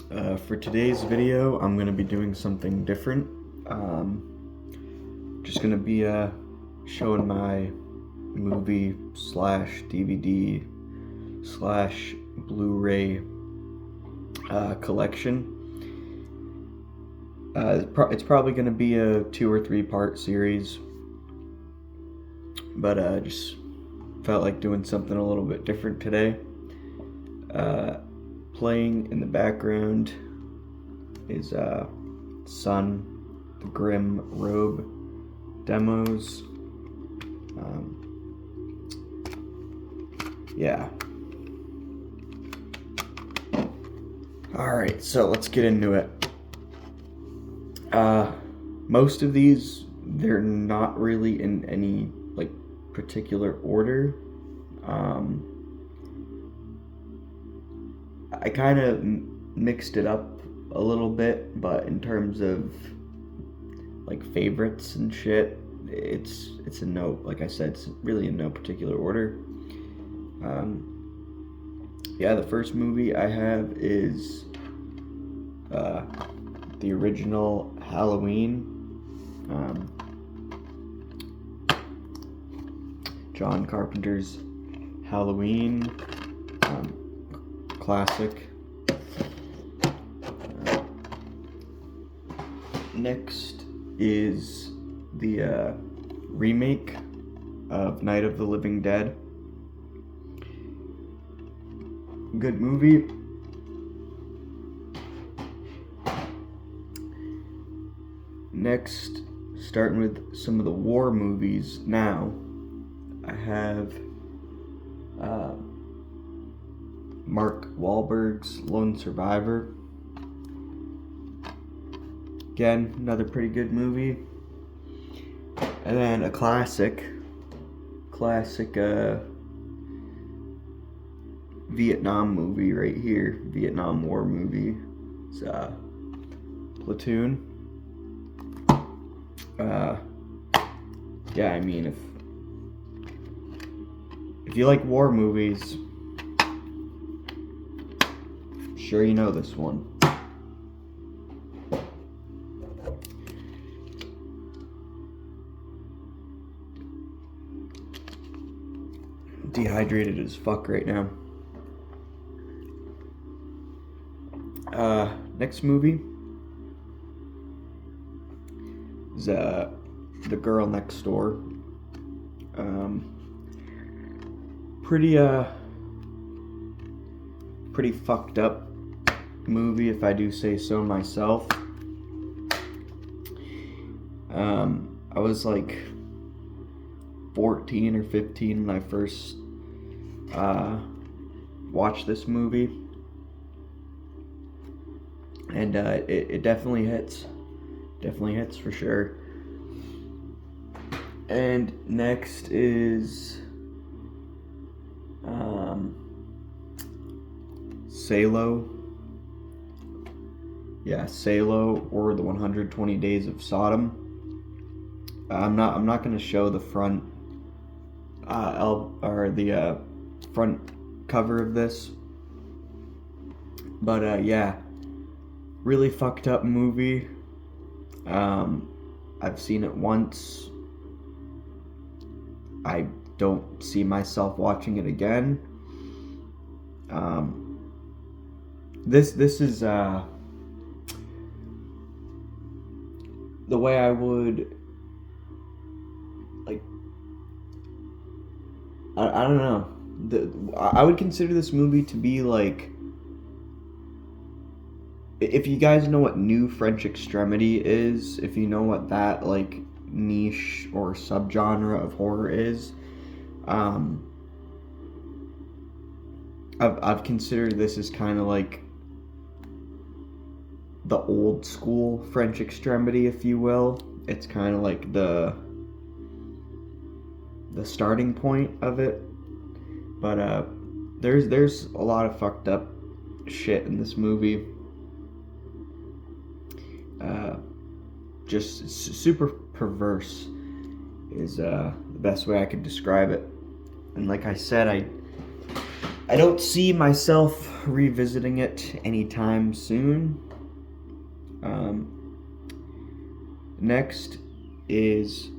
For today's video, I'm going to be doing something different. Just going to be showing my movie slash DVD slash Blu-ray collection. It's probably going to be a 2 or 3 part series, but just felt like doing something a little bit different today. Playing in the background is Sun, the Grim Robe demos. Yeah. Alright, so let's get into it. Most of these, they're not really in any like particular order. I kind of mixed it up a little bit, but in terms of like favorites and shit, it's in no, like I said, it's really in no particular order. Yeah, the first movie I have is the original Halloween. John Carpenter's Halloween. Classic. Next is the remake of Night of the Living Dead. Good movie. Next, starting with some of the war movies now, I have Mark Wahlberg's Lone Survivor. Again, another pretty good movie. And then a classic Vietnam movie right here. Vietnam War movie. It's Platoon. Yeah, I mean, if you like war movies, sure you know this one. Dehydrated as fuck right now. Next movie is The Girl Next Door. Pretty fucked up movie, if I do say so myself. I was like 14 or 15 when I first watched this movie, and it definitely hits for sure. And next is Salo. Yeah, Salo, or the 120 Days of Sodom. I'm not gonna show the front front cover of this, but yeah, really fucked up movie. I've seen it once. I don't see myself watching it again. This is the way I would, like, I don't know. I would consider this movie to be like, if you guys know what New French Extremity is, if you know what that like niche or subgenre of horror is, I've considered this as kind of like the old school French Extremity, if you will. It's kind of like the starting point of it, but there's a lot of fucked up shit in this movie. Just super perverse is the best way I could describe it. And like I said, I don't see myself revisiting it anytime soon. Next is...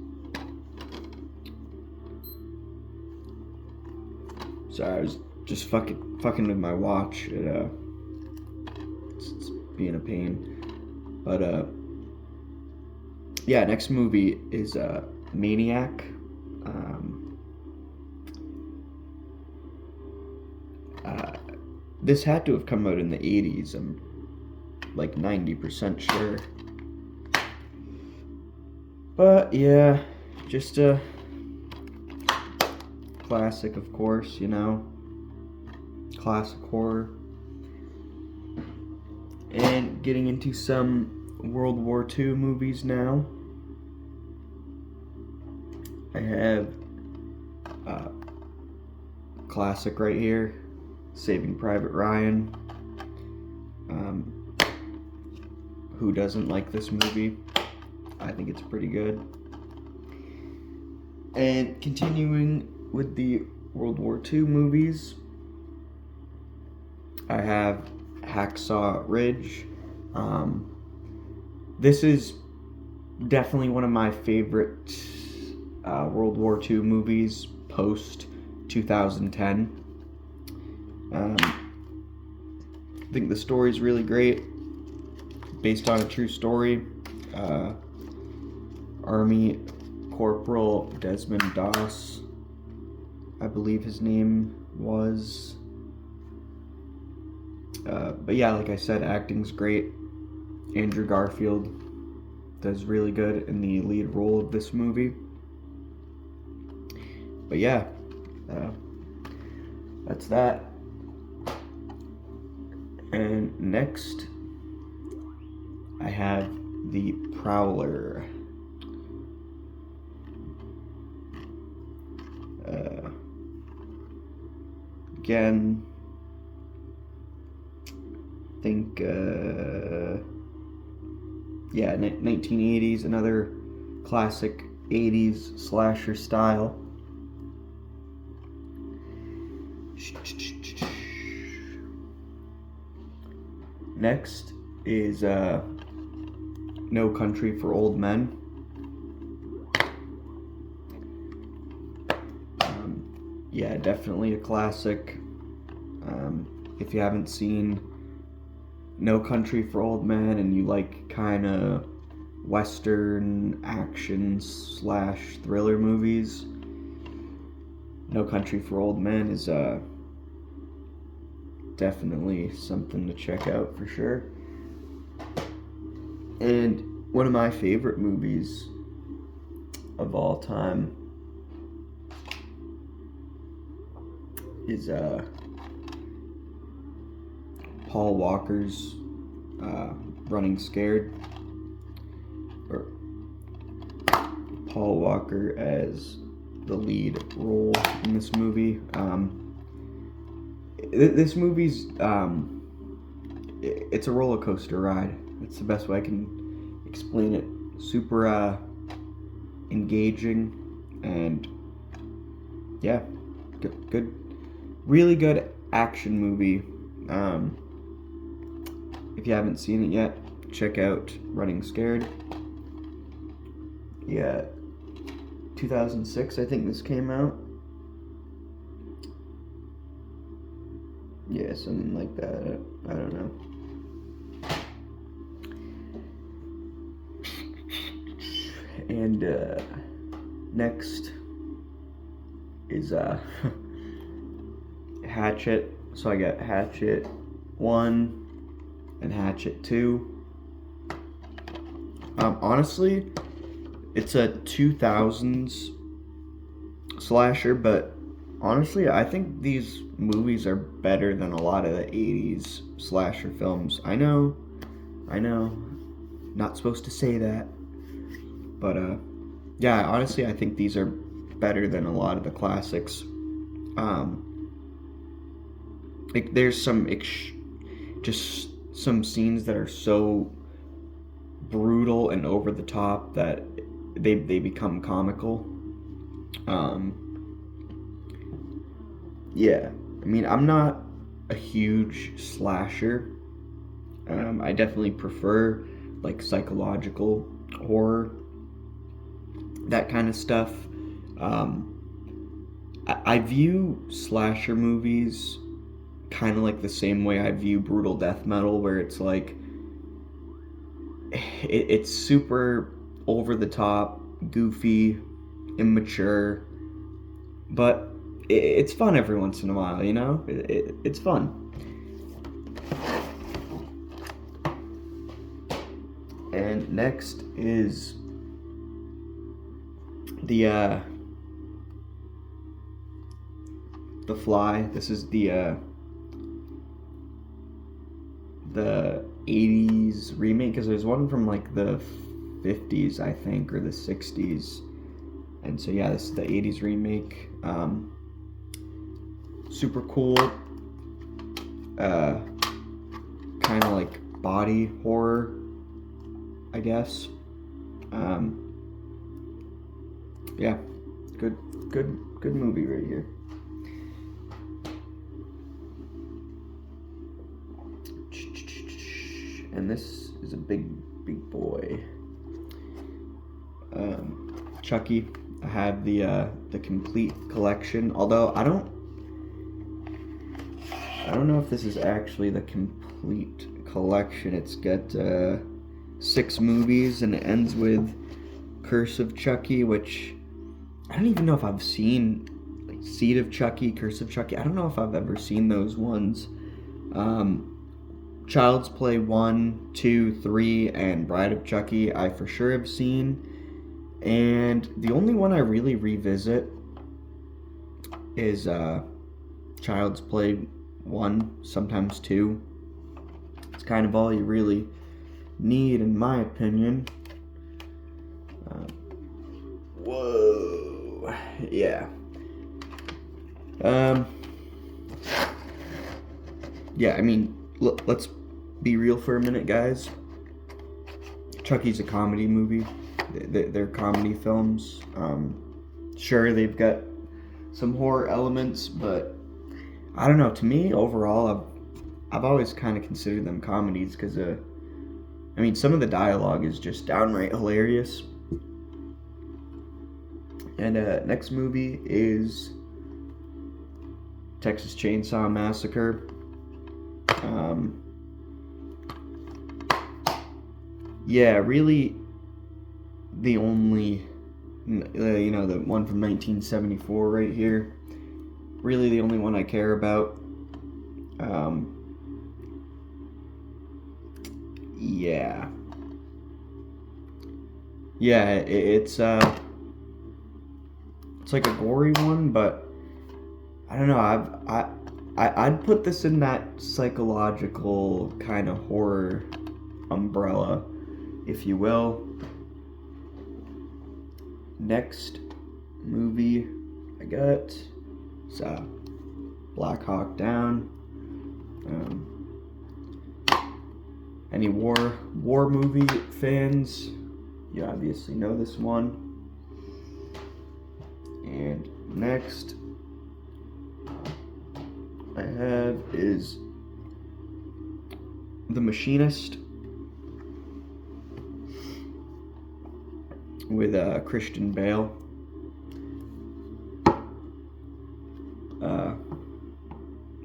Sorry, I was just fucking with my watch. It's being a pain. But, yeah, next movie is Maniac. This had to have come out in the 80s. I'm like 90% sure. But yeah, just a classic, of course, you know. Classic horror. And getting into some World War II movies now. I have a classic right here, Saving Private Ryan. Who doesn't like this movie? I think it's pretty good. And continuing with the World War II movies, I have Hacksaw Ridge. This is definitely one of my favorite World War II movies post 2010. I think the story's really great, based on a true story. Army Corporal Desmond Doss, I believe his name was. But yeah, like I said, acting's great. Andrew Garfield does really good in the lead role of this movie. But yeah, that's that. And next, I have The Prowler. Again, I think, yeah, 1980s, another classic 80s slasher style. Next is No Country for Old Men. Yeah, definitely a classic. If you haven't seen No Country for Old Men and you like kind of Western action / thriller movies, No Country for Old Men is definitely something to check out for sure. And one of my favorite movies of all time is Paul Walker's Running Scared, or Paul Walker as the lead role in this movie. This movie's it's a roller coaster ride. That's the best way I can explain it. Super engaging, and yeah, good, really good action movie. If you haven't seen it yet, check out Running Scared. Yeah, 2006 I think this came out. Yeah, something like that. I don't know. And next is Hatchet. So I got Hatchet 1 and Hatchet 2. Honestly, it's a 2000s slasher, but honestly, I think these movies are better than a lot of the 80s slasher films. I know, not supposed to say that, but yeah, honestly, I think these are better than a lot of the classics. There's some just some scenes that are so brutal and over the top that they become comical. Yeah, mean, I'm not a huge slasher. I definitely prefer like psychological horror, that kind of stuff. I view slasher movies kind of like the same way I view brutal death metal, where it's like it's super over the top, goofy, immature, but it's fun every once in a while, you know? It's fun. And next is the Fly. This is the 80s remake, because there's one from like the 50s, I think, or the 60s. And so yeah, this is the 80s remake. Super cool. Kind of like body horror, I guess. Yeah, good movie right here. And this is a big boy. Chucky. I have the complete collection. Although I don't know if this is actually the complete collection. It's got 6 movies, and it ends with Curse of Chucky, which I don't even know if I've seen. Like Seed of Chucky, Curse of Chucky. I don't know if I've ever seen those ones. Child's Play 1, 2, 3, and Bride of Chucky I for sure have seen. And the only one I really revisit is Child's Play 1, sometimes 2. It's kind of all you really need, in my opinion. Whoa. Yeah. Yeah, I mean, let's be real for a minute, guys. Chucky's a comedy movie. They're comedy films. Sure, they've got some horror elements, but I don't know. To me, overall, I've always kind of considered them comedies because, I mean, some of the dialogue is just downright hilarious. And next movie is Texas Chainsaw Massacre. Yeah, really the only, the one from 1974 right here, really the only one I care about. Yeah. Yeah, it's like a gory one, but I don't know, I'd put this in that psychological kind of horror umbrella, if you will. Next movie I got is Black Hawk Down. Any war movie fans, you obviously know this one. And next I have is The Machinist with Christian Bale.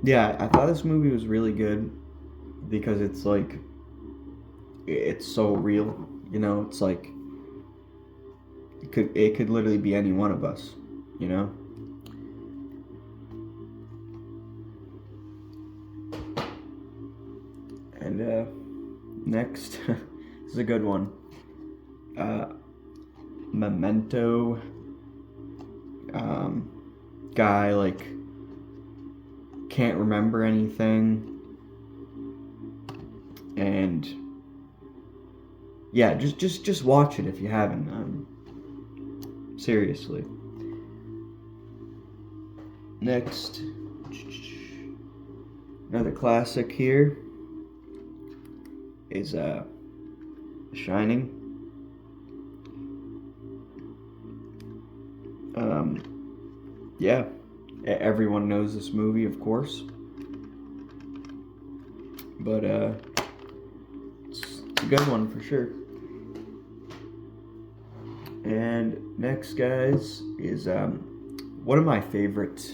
Yeah, I thought this movie was really good because it's like, it's so real, it's like it could literally be any one of us, And next, this is a good one. Memento. Guy like can't remember anything, and yeah, just watch it if you haven't. Seriously. Next, another classic here is Shining. Yeah, Everyone knows this movie, of course. But it's a good one for sure. And next, guys, is one of my favorite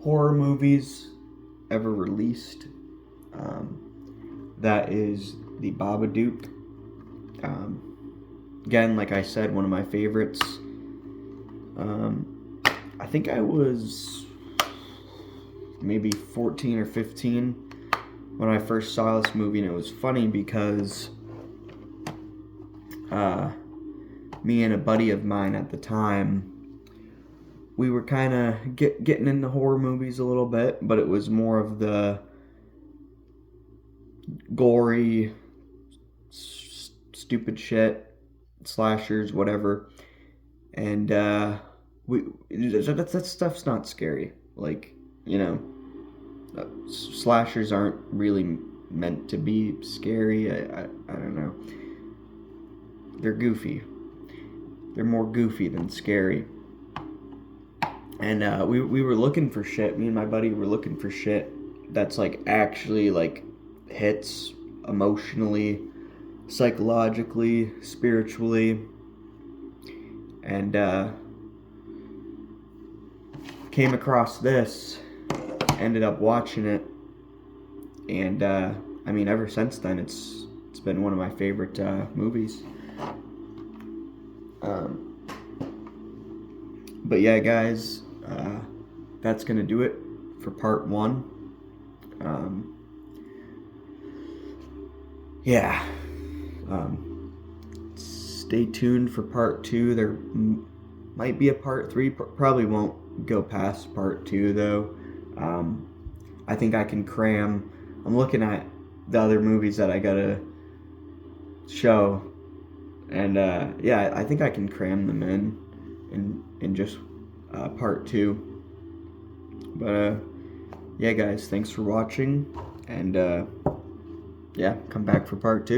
horror movies ever released. That is the Babadook. Again, like I said, one of my favorites. I think I was maybe 14 or 15 when I first saw this movie, and it was funny because me and a buddy of mine at the time, we were kind of getting into horror movies a little bit, but it was more of the gory, stupid shit, slashers, whatever. And that stuff's not scary. Like, you know, slashers aren't really meant to be scary. I don't know. They're goofy. They're more goofy than scary. And we were looking for shit. Me and my buddy were looking for shit that's like actually like hits emotionally, psychologically, spiritually. And came across this, ended up watching it, and I mean, ever since then, it's been one of my favorite movies. But yeah, guys, that's gonna do it for part 1. Yeah. Stay tuned for part 2. There might be a part 3. Probably won't go past part 2 though. I think I can cram. I'm looking at the other movies that I gotta show, and yeah, I think I can cram them in just part 2. But yeah, guys, thanks for watching, and yeah, come back for part 2.